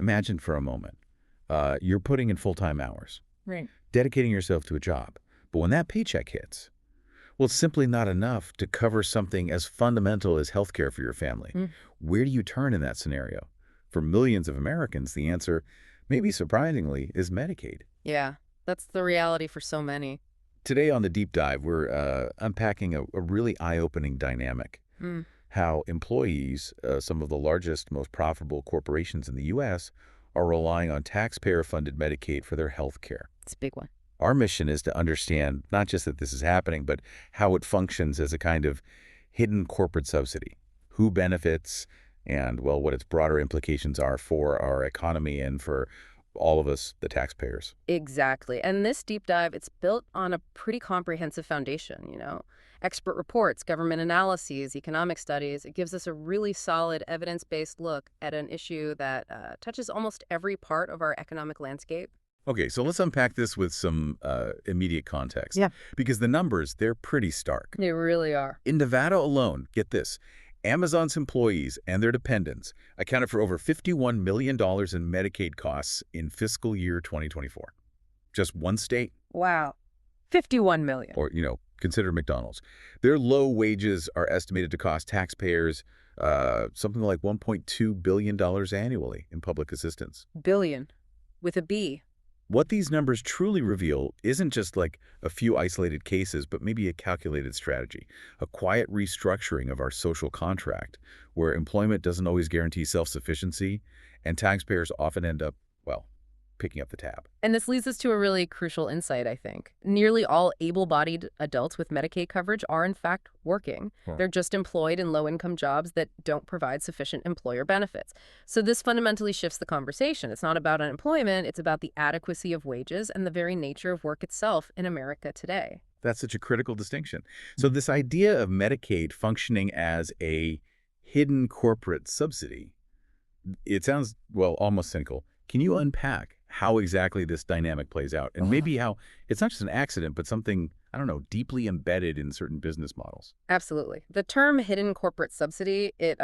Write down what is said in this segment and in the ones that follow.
Imagine for a moment, you're putting in full-time hours, Right. dedicating yourself to a job. But when that paycheck hits, well, it's simply not enough to cover something as fundamental as healthcare for your family. Mm. Where do you turn in that scenario? For millions of Americans, the answer, maybe surprisingly, is Medicaid. Yeah, that's the reality for so many. Today on the Deep Dive, we're unpacking a really eye-opening dynamic. Mm. How employees, some of the largest, most profitable corporations in the U.S., are relying on taxpayer-funded Medicaid for their health care. It's a big one. Our mission is to understand not just that this is happening, but how it functions as a kind of hidden corporate subsidy, who benefits, and, well, what its broader implications are for our economy and for all of us, the taxpayers. Exactly. And this deep dive, it's built on a pretty comprehensive foundation. Expert reports, government analyses, economic studies. It gives us a really solid evidence-based look at an issue that touches almost every part of our economic landscape. Okay, so let's unpack this with some immediate context. Yeah. Because the numbers, they're pretty stark. They really are. In Nevada alone, get this, Amazon's employees and their dependents accounted for over $51 million in Medicaid costs in fiscal year 2024. Just one state. Wow. 51 million. Or, consider McDonald's. Their low wages are estimated to cost taxpayers something like $1.2 billion annually in public assistance. Billion. With a B. What these numbers truly reveal isn't just like a few isolated cases, but maybe a calculated strategy, a quiet restructuring of our social contract, where employment doesn't always guarantee self-sufficiency, and taxpayers often end up, well, picking up the tab. And this leads us to a really crucial insight, I think. Nearly all able-bodied adults with Medicaid coverage are, in fact, working. They're just employed in low-income jobs that don't provide sufficient employer benefits. So this fundamentally shifts the conversation. It's not about unemployment. It's about the adequacy of wages and the very nature of work itself in America today. That's such a critical distinction. So this idea of Medicaid functioning as a hidden corporate subsidy, it sounds, well, almost cynical. Can you unpack how exactly this dynamic plays out? And maybe how it's not just an accident, but something, I don't know, deeply embedded in certain business models. Absolutely. The term hidden corporate subsidy, it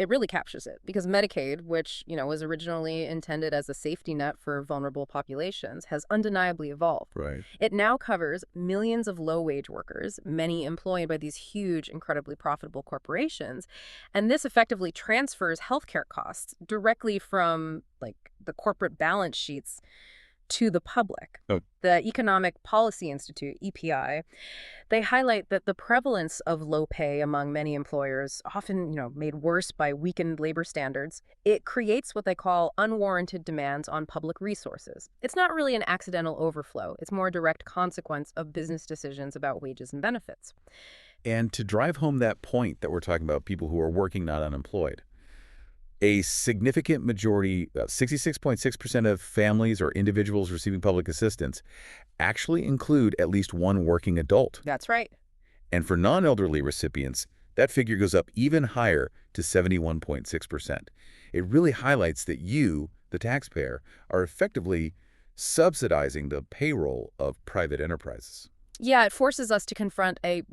really captures it, because Medicaid, which, was originally intended as a safety net for vulnerable populations, has undeniably evolved. Right. It now covers millions of low-wage workers, many employed by these huge, incredibly profitable corporations, and this effectively transfers healthcare costs directly from, the corporate balance sheets to the public. Oh. The Economic Policy Institute, EPI, they highlight that the prevalence of low pay among many employers, often, made worse by weakened labor standards, it creates what they call unwarranted demands on public resources. It's not really an accidental overflow. It's more a direct consequence of business decisions about wages and benefits. And to drive home that point that we're talking about, people who are working, not unemployed, a significant majority, 66.6% of families or individuals receiving public assistance actually include at least one working adult. That's right. And for non-elderly recipients, that figure goes up even higher to 71.6%. It really highlights that you, the taxpayer, are effectively subsidizing the payroll of private enterprises. Yeah, it forces us to confront a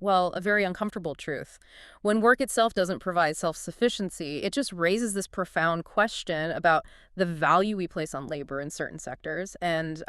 very uncomfortable truth. When work itself doesn't provide self-sufficiency, it just raises this profound question about the value we place on labor in certain sectors and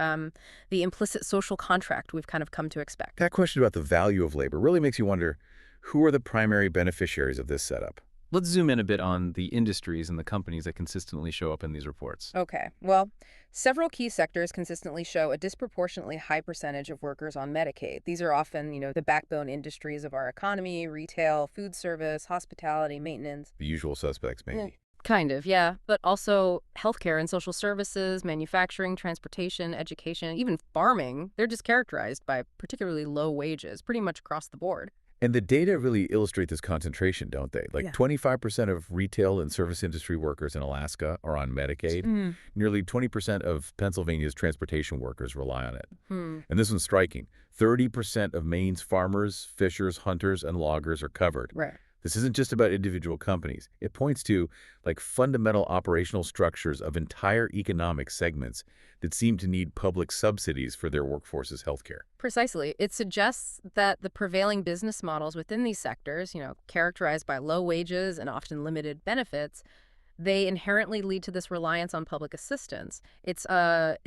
the implicit social contract we've kind of come to expect. That question about the value of labor really makes you wonder, who are the primary beneficiaries of this setup? Let's zoom in a bit on the industries and the companies that consistently show up in these reports. Okay, well, several key sectors consistently show a disproportionately high percentage of workers on Medicaid. These are often, the backbone industries of our economy: retail, food service, hospitality, maintenance. The usual suspects, maybe. Kind of, yeah. But also healthcare and social services, manufacturing, transportation, education, even farming. They're just characterized by particularly low wages pretty much across the board. And the data really illustrate this concentration, don't they? Yeah. 25% of retail and service industry workers in Alaska are on Medicaid. Nearly 20% of Pennsylvania's transportation workers rely on it. And this one's striking. 30% of Maine's farmers, fishers, hunters, and loggers are covered. Right. This isn't just about individual companies. It points to fundamental operational structures of entire economic segments that seem to need public subsidies for their workforce's healthcare. Precisely. It suggests that the prevailing business models within these sectors, characterized by low wages and often limited benefits, They inherently lead to this reliance on public assistance. It's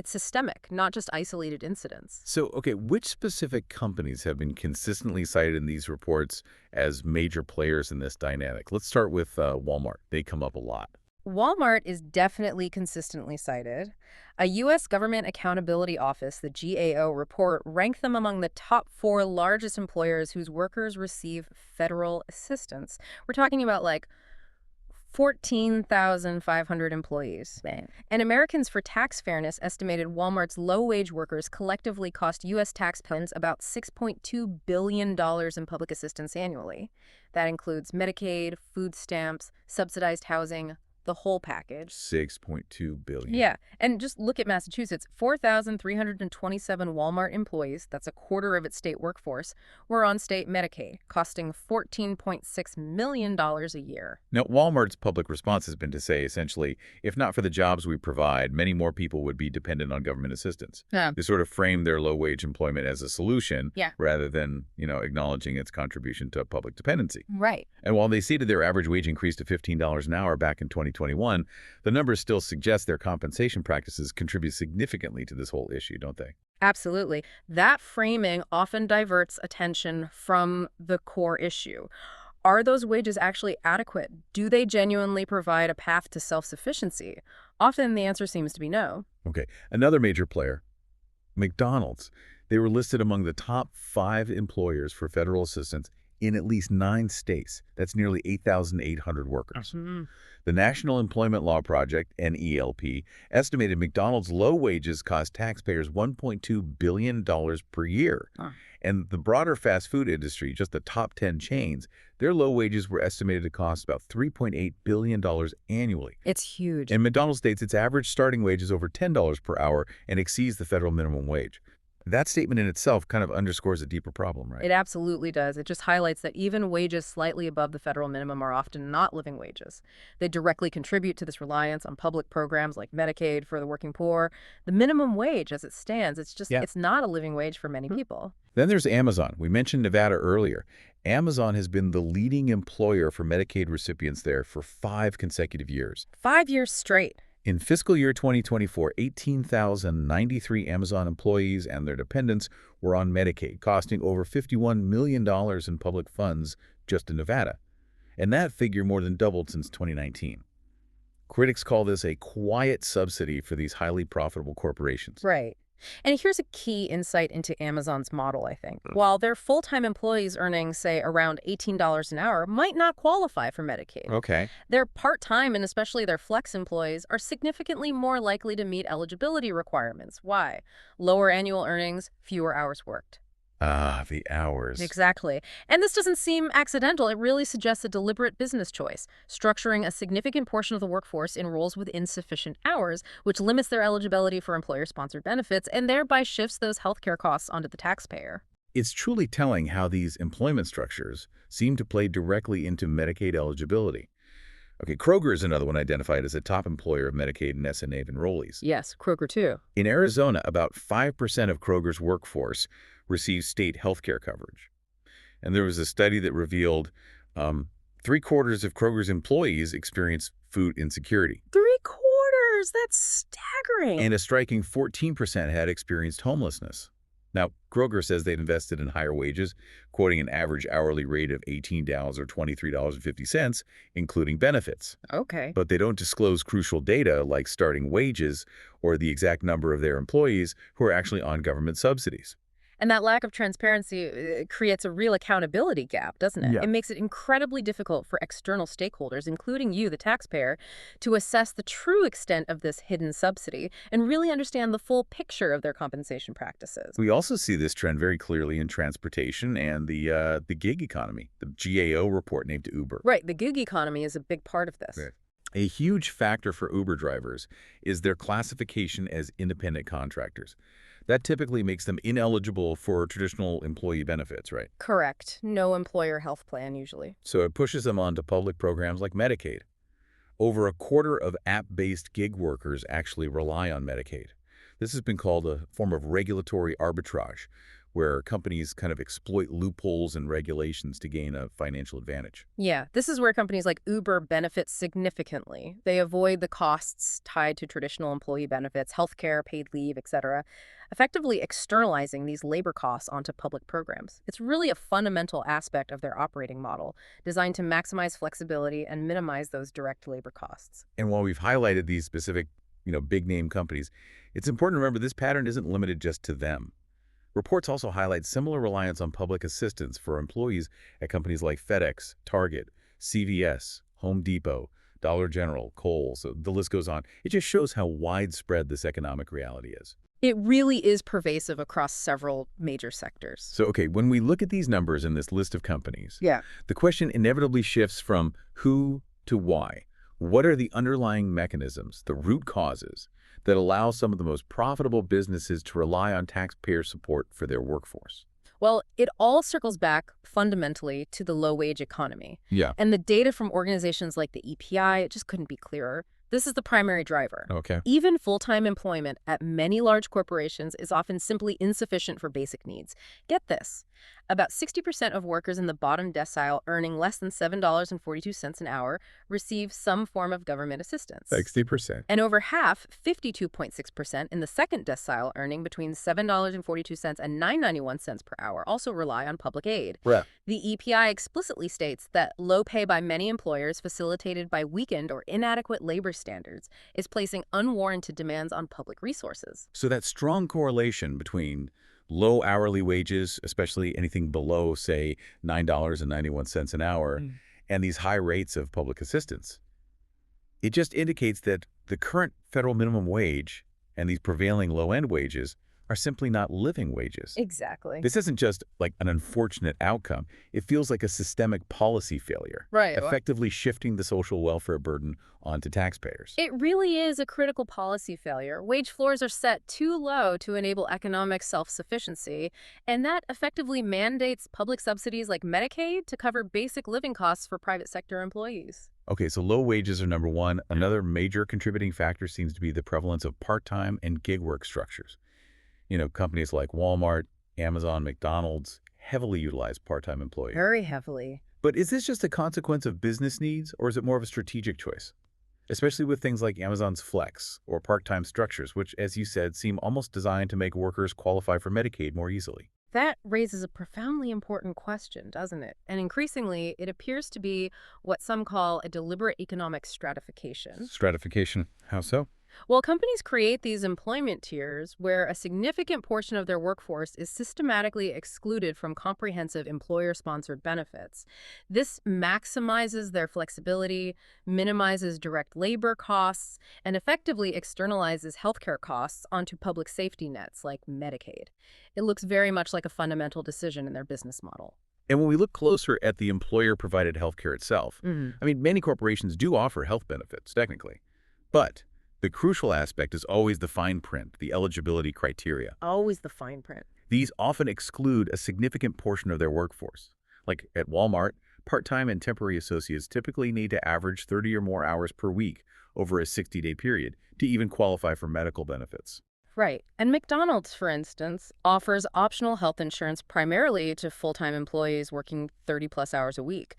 systemic, not just isolated incidents. So, okay, which specific companies have been consistently cited in these reports as major players in this dynamic? Let's start with Walmart. They come up a lot. Walmart is definitely consistently cited. A U.S. Government Accountability Office, the GAO report, ranked them among the top 4 largest employers whose workers receive federal assistance. We're talking about like 14,500 employees. Right. And Americans for Tax Fairness estimated Walmart's low-wage workers collectively cost U.S. taxpayers about $6.2 billion in public assistance annually. That includes Medicaid, food stamps, subsidized housing, the whole package. $6.2 billion. Yeah, and just look at Massachusetts. 4,327 Walmart employees, that's a quarter of its state workforce, were on state Medicaid, costing $14.6 million a year. Now, Walmart's public response has been to say, essentially, if not for the jobs we provide, many more people would be dependent on government assistance. Yeah. They sort of frame their low-wage employment as a solution Yeah. rather than, acknowledging its contribution to public dependency. Right. And while they stated their average wage increase to $15 an hour back in 2021, the numbers still suggest their compensation practices contribute significantly to this whole issue, don't they? Absolutely. That framing often diverts attention from the core issue. Are those wages actually adequate? Do they genuinely provide a path to self-sufficiency? Often the answer seems to be no. Okay, another major player, McDonald's. They were listed among the top 5 employers for federal assistance in at least 9 states. That's nearly 8,800 workers. The National Employment Law Project, NELP, estimated McDonald's low wages cost taxpayers $1.2 billion per year. And the broader fast food industry, just the top 10 chains, their low wages were estimated to cost about $3.8 billion annually. It's huge. And McDonald's states its average starting wage is over $10 per hour and exceeds the federal minimum wage. That statement in itself kind of underscores a deeper problem, right? It absolutely does. It just highlights that even wages slightly above the federal minimum are often not living wages. They directly contribute to this reliance on public programs like Medicaid for the working poor. The minimum wage as it stands, it's not a living wage for many people. Then there's Amazon. We mentioned Nevada earlier. Amazon has been the leading employer for Medicaid recipients there for 5 consecutive years. 5 years straight. In fiscal year 2024, 18,093 Amazon employees and their dependents were on Medicaid, costing over $51 million in public funds just in Nevada. And that figure more than doubled since 2019. Critics call this a quiet subsidy for these highly profitable corporations. Right. And here's a key insight into Amazon's model, I think. While their full-time employees earning, say, around $18 an hour might not qualify for Medicaid, Okay. their part-time and especially their flex employees are significantly more likely to meet eligibility requirements. Why? Lower annual earnings, fewer hours worked. Ah, the hours. Exactly. And this doesn't seem accidental. It really suggests a deliberate business choice, structuring a significant portion of the workforce in roles with insufficient hours, which limits their eligibility for employer-sponsored benefits and thereby shifts those healthcare costs onto the taxpayer. It's truly telling how these employment structures seem to play directly into Medicaid eligibility. Okay, Kroger is another one identified as a top employer of Medicaid and SNA enrollees. Yes, Kroger too. In Arizona, about 5% of Kroger's workforce receives state health care coverage. And there was a study that revealed 3/4 of Kroger's employees experience food insecurity. 3/4! That's staggering. And a striking 14% had experienced homelessness. Now, Kroger says they've invested in higher wages, quoting an average hourly rate of $18 or $23.50, including benefits. Okay. But they don't disclose crucial data like starting wages or the exact number of their employees who are actually on government subsidies. And that lack of transparency creates a real accountability gap, doesn't it? Yeah. It makes it incredibly difficult for external stakeholders, including you, the taxpayer, to assess the true extent of this hidden subsidy and really understand the full picture of their compensation practices. We also see this trend very clearly in transportation and the gig economy, the GAO report named Uber. Right. The gig economy is a big part of this. Right. A huge factor for Uber drivers is their classification as independent contractors. That typically makes them ineligible for traditional employee benefits, right? Correct. No employer health plan, usually. So it pushes them onto public programs like Medicaid. Over 1/4 of app-based gig workers actually rely on Medicaid. This has been called a form of regulatory arbitrage, where companies kind of exploit loopholes and regulations to gain a financial advantage. Yeah, this is where companies like Uber benefit significantly. They avoid the costs tied to traditional employee benefits, healthcare, paid leave, etc., effectively externalizing these labor costs onto public programs. It's really a fundamental aspect of their operating model, designed to maximize flexibility and minimize those direct labor costs. And while we've highlighted these specific, big name companies, it's important to remember this pattern isn't limited just to them. Reports also highlight similar reliance on public assistance for employees at companies like FedEx, Target, CVS, Home Depot, Dollar General, Kohl's, so the list goes on. It just shows how widespread this economic reality is. It really is pervasive across several major sectors. So, okay, when we look at these numbers in this list of companies, Yeah. the question inevitably shifts from who to why. What are the underlying mechanisms, the root causes, that allow some of the most profitable businesses to rely on taxpayer support for their workforce? Well, it all circles back fundamentally to the low-wage economy. Yeah. And the data from organizations like the EPI, it just couldn't be clearer. This is the primary driver. Okay. Even full-time employment at many large corporations is often simply insufficient for basic needs. Get this. About 60% of workers in the bottom decile earning less than $7.42 an hour receive some form of government assistance. 60%. And over half, 52.6%, in the second decile earning between $7.42 and $9.91 per hour also rely on public aid. Right. The EPI explicitly states that low pay by many employers facilitated by weakened or inadequate labor standards is placing unwarranted demands on public resources. So that strong correlation between low hourly wages, especially anything below, say, $9.91 an hour, and these high rates of public assistance, it just indicates that the current federal minimum wage and these prevailing low-end wages are simply not living wages. Exactly. This isn't just like an unfortunate outcome. It feels like a systemic policy failure, Right. effectively shifting the social welfare burden onto taxpayers. It really is a critical policy failure. Wage floors are set too low to enable economic self-sufficiency, and that effectively mandates public subsidies like Medicaid to cover basic living costs for private sector employees. Okay, so low wages are number one. Another major contributing factor seems to be the prevalence of part-time and gig work structures. Companies like Walmart, Amazon, McDonald's heavily utilize part-time employees. Very heavily. But is this just a consequence of business needs, or is it more of a strategic choice? Especially with things like Amazon's Flex or part-time structures, which, as you said, seem almost designed to make workers qualify for Medicaid more easily. That raises a profoundly important question, doesn't it? And increasingly, it appears to be what some call a deliberate economic stratification. Stratification, how so? Well, companies create these employment tiers where a significant portion of their workforce is systematically excluded from comprehensive employer-sponsored benefits. This maximizes their flexibility, minimizes direct labor costs, and effectively externalizes healthcare costs onto public safety nets like Medicaid. It looks very much like a fundamental decision in their business model. And when we look closer at the employer-provided healthcare itself, many corporations do offer health benefits, technically. But the crucial aspect is always the fine print, the eligibility criteria. Always the fine print. These often exclude a significant portion of their workforce. Like at Walmart, part-time and temporary associates typically need to average 30 or more hours per week over a 60-day period to even qualify for medical benefits. Right. And McDonald's, for instance, offers optional health insurance primarily to full-time employees working 30-plus hours a week.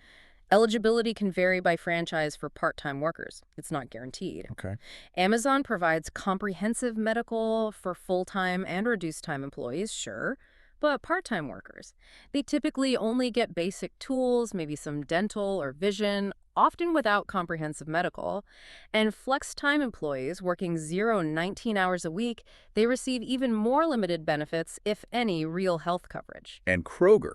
Eligibility can vary by franchise for part-time workers. It's not guaranteed. Okay. Amazon provides comprehensive medical for full-time and reduced-time employees, sure, but part-time workers, they typically only get basic tools, maybe some dental or vision, often without comprehensive medical. And flex-time employees working 19 hours a week, they receive even more limited benefits, if any, real health coverage. And Kroger.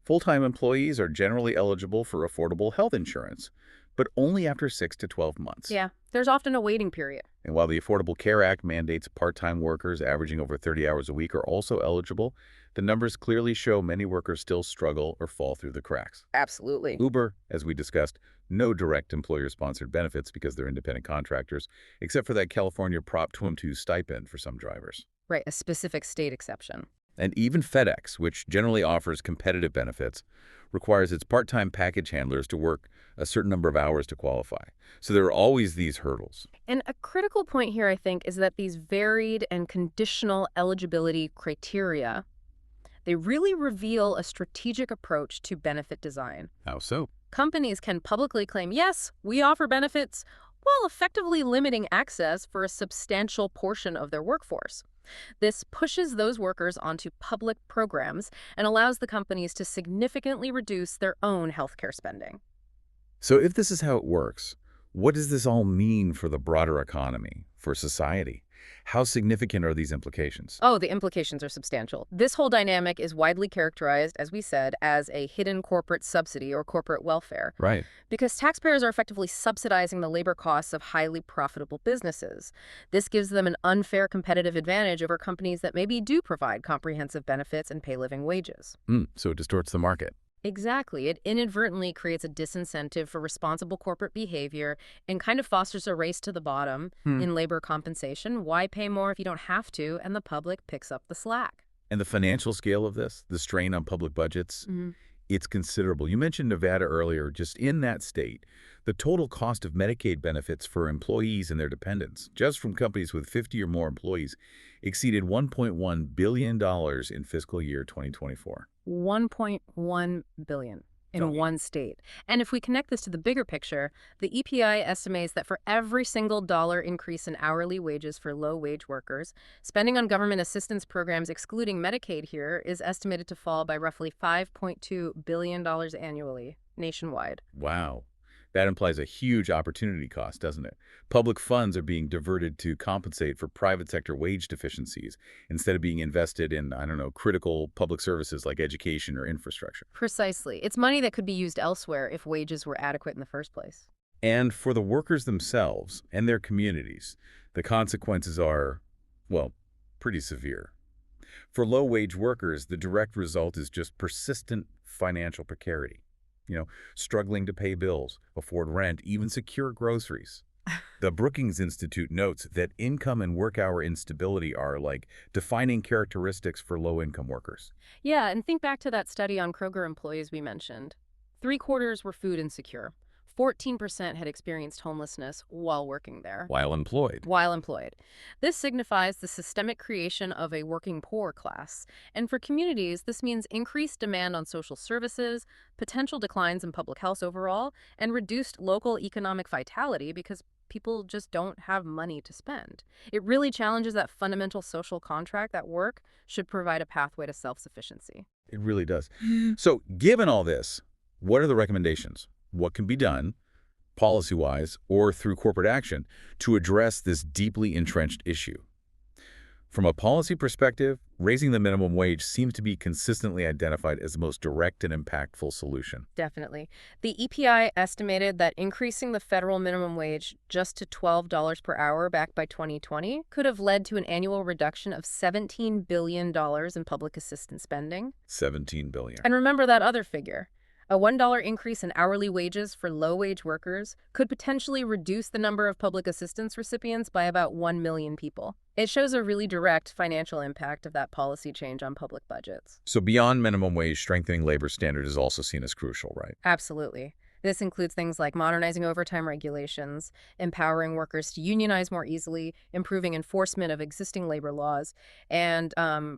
Full-time employees are generally eligible for affordable health insurance, but only after 6 to 12 months. Yeah, there's often a waiting period. And while the Affordable Care Act mandates part-time workers averaging over 30 hours a week are also eligible, the numbers clearly show many workers still struggle or fall through the cracks. Absolutely. Uber, as we discussed, no direct employer-sponsored benefits because they're independent contractors, except for that California Prop 212 stipend for some drivers. Right, a specific state exception. And even FedEx, which generally offers competitive benefits, requires its part-time package handlers to work a certain number of hours to qualify. So there are always these hurdles. And a critical point here, I think, is that these varied and conditional eligibility criteria, They really reveal a strategic approach to benefit design. How so? Companies can publicly claim, yes, we offer benefits, while effectively limiting access for a substantial portion of their workforce. This pushes those workers onto public programs and allows the companies to significantly reduce their own healthcare spending. So if this is how it works, what does this all mean for the broader economy, for society? How significant are these implications? Oh, the implications are substantial. This whole dynamic is widely characterized, as we said, as a hidden corporate subsidy or corporate welfare, Right. because taxpayers are effectively subsidizing the labor costs of highly profitable businesses. This gives them an unfair competitive advantage over companies that maybe do provide comprehensive benefits and pay living wages. So it distorts the market. Exactly. It inadvertently creates a disincentive for responsible corporate behavior and kind of fosters a race to the bottom in labor compensation. Why pay more if you don't have to? And the public picks up the slack. And the financial scale of this, the strain on public budgets, it's considerable. You mentioned Nevada earlier. Just in that state, the total cost of Medicaid benefits for employees and their dependents, just from companies with 50 or more employees, exceeded $1.1 billion in fiscal year 2024. 1.1 billion in Oh, yeah. one state. And if we connect this to the bigger picture, the EPI estimates that for every single dollar increase in hourly wages for low-wage workers, spending on government assistance programs excluding Medicaid here is estimated to fall by roughly $5.2 billion annually nationwide. Wow. That implies a huge opportunity cost, doesn't it? Public funds are being diverted to compensate for private sector wage deficiencies instead of being invested in, I don't know, critical public services like education or infrastructure. Precisely. It's money that could be used elsewhere if wages were adequate in the first place. And for the workers themselves and their communities, the consequences are, well, pretty severe. For low-wage workers, the direct result is just persistent financial precarity. Struggling to pay bills, afford rent, even secure groceries. The Brookings Institute notes that income and work-hour instability are like defining characteristics for low-income workers. Yeah, and think back to that study on Kroger employees we mentioned. 3/4 were food insecure. 14% had experienced homelessness while working there. While employed. While employed. This signifies the systemic creation of a working poor class. And for communities, this means increased demand on social services, potential declines in public health overall, and reduced local economic vitality because people just don't have money to spend. It really challenges that fundamental social contract that work should provide a pathway to self-sufficiency. It really does. So given all this, what are the recommendations? What can be done, policy-wise or through corporate action, to address this deeply entrenched issue? From a policy perspective, raising the minimum wage seems to be consistently identified as the most direct and impactful solution. Definitely. The EPI estimated that increasing the federal minimum wage just to $12 per hour back by 2020 could have led to an annual reduction of $17 billion in public assistance spending. $17 billion. And remember that other figure. A $1 increase in hourly wages for low-wage workers could potentially reduce the number of public assistance recipients by about 1 million people. It shows a really direct financial impact of that policy change on public budgets. So beyond minimum wage, strengthening labor standards is also seen as crucial, right? Absolutely. This includes things like modernizing overtime regulations, empowering workers to unionize more easily, improving enforcement of existing labor laws, and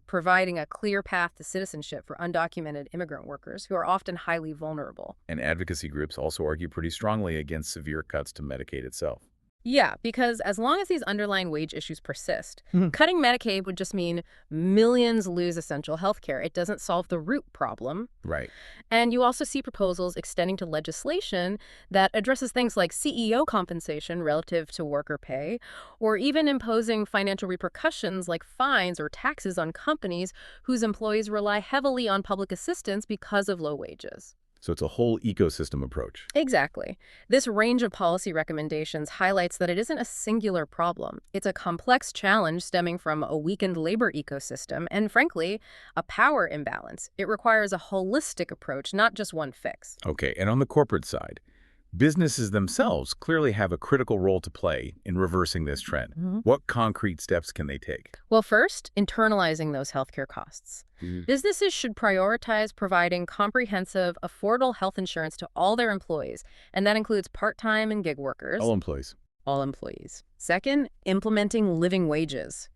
providing a clear path to citizenship for undocumented immigrant workers who are often highly vulnerable. And advocacy groups also argue pretty strongly against severe cuts to Medicaid itself. Yeah, because as long as these underlying wage issues persist, cutting Medicaid would just mean millions lose essential health care. It doesn't solve the root problem. Right. And you also see proposals extending to legislation that addresses things like CEO compensation relative to worker pay, or even imposing financial repercussions like fines or taxes on companies whose employees rely heavily on public assistance because of low wages. So it's a whole ecosystem approach. Exactly. This range of policy recommendations highlights that it isn't a singular problem. It's a complex challenge stemming from a weakened labor ecosystem and, frankly, a power imbalance. It requires a holistic approach, not just one fix. Okay, and on the corporate side, businesses themselves clearly have a critical role to play in reversing this trend. What concrete steps can they take? Well, first, internalizing those healthcare costs. Businesses should prioritize providing comprehensive, affordable health insurance to all their employees, and that includes part-time and gig workers. All employees. All employees. Second, implementing living wages.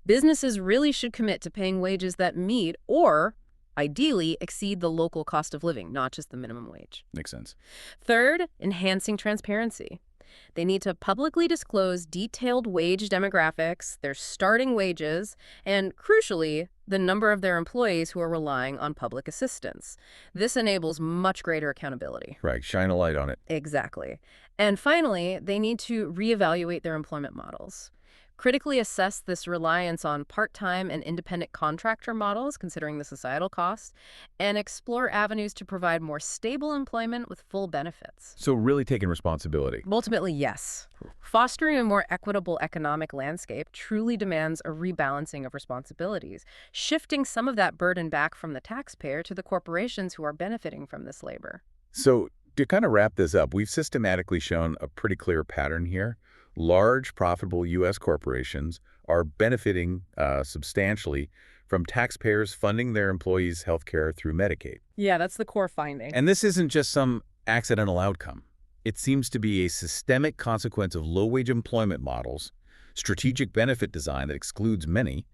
Businesses really should commit to paying wages that meet or ideally exceed the local cost of living, not just the minimum wage. Makes sense. Third, enhancing transparency. They need to publicly disclose detailed wage demographics, their starting wages, and, crucially, the number of their employees who are relying on public assistance. This enables much greater accountability. Right, shine a light on it. Exactly. And finally, they need to reevaluate their employment models. Critically assess this reliance on part-time and independent contractor models, considering the societal costs, and explore avenues to provide more stable employment with full benefits. So really taking responsibility. Ultimately, yes. Fostering a more equitable economic landscape truly demands a rebalancing of responsibilities, shifting some of that burden back from the taxpayer to the corporations who are benefiting from this labor. So to kind of wrap this up, we've systematically shown a pretty clear pattern here. Large, profitable U.S. corporations are benefiting substantially from taxpayers funding their employees' health care through Medicaid. Yeah, that's the core finding. And this isn't just some accidental outcome. It seems to be a systemic consequence of low-wage employment models, strategic benefit design that excludes many,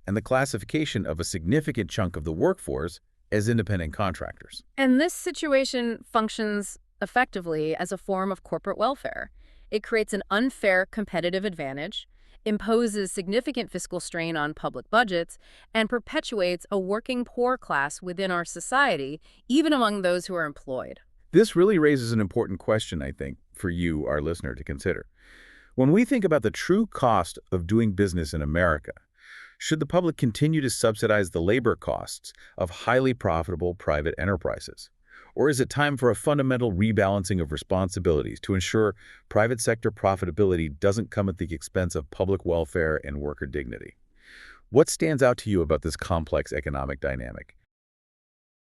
and the classification of a significant chunk of the workforce as independent contractors. And this situation functions effectively as a form of corporate welfare. It creates an unfair competitive advantage, imposes significant fiscal strain on public budgets, and perpetuates a working poor class within our society, even among those who are employed. This really raises an important question, I think, for you, our listener, to consider. When we think about the true cost of doing business in America, should the public continue to subsidize the labor costs of highly profitable private enterprises? Or is it time for a fundamental rebalancing of responsibilities to ensure private sector profitability doesn't come at the expense of public welfare and worker dignity? What stands out to you about this complex economic dynamic?